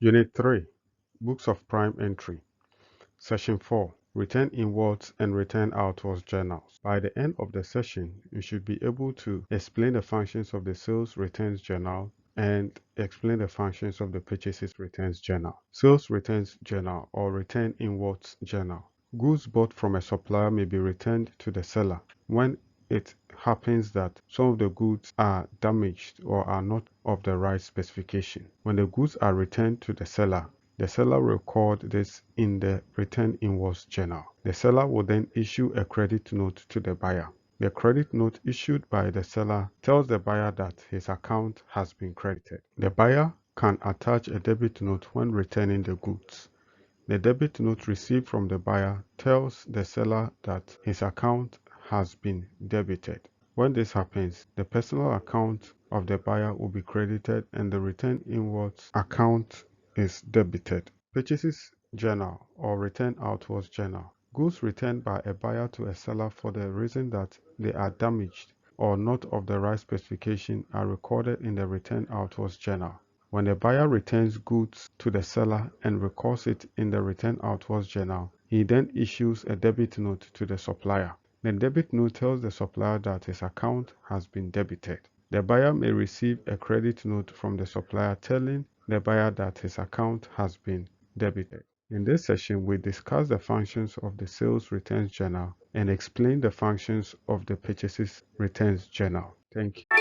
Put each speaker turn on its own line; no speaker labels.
Unit 3, Books of Prime Entry. Session 4, Return Inwards and Return Outwards Journals. By the end of the session, you should be able to explain the functions of the Sales Returns Journal and explain the functions of the Purchases Returns Journal. Sales Returns Journal or Return Inwards Journal. Goods bought from a supplier may be returned to the seller when it happens that some of the goods are damaged or are not of the right specification. When the goods are returned to the seller will record this in the Return Inwards Journal. The seller will then issue a credit note to the buyer. The credit note issued by the seller tells the buyer that his account has been credited. The buyer can attach a debit note when returning the goods. The debit note received from the buyer tells the seller that his account has been debited. When this happens, the personal account of the buyer will be credited and the Return Inwards account is debited. Purchases Journal or Return Outwards Journal. Goods returned by a buyer to a seller for the reason that they are damaged or not of the right specification are recorded in the Return Outwards Journal. When the buyer returns goods to the seller and records it in the Return Outwards Journal, he then issues a debit note to the supplier. The debit note tells the supplier that his account has been debited. The buyer may receive a credit note from the supplier telling the buyer that his account has been debited. In this session, we discuss the functions of the Sales Returns Journal and explain the functions of the Purchases Returns Journal. Thank you.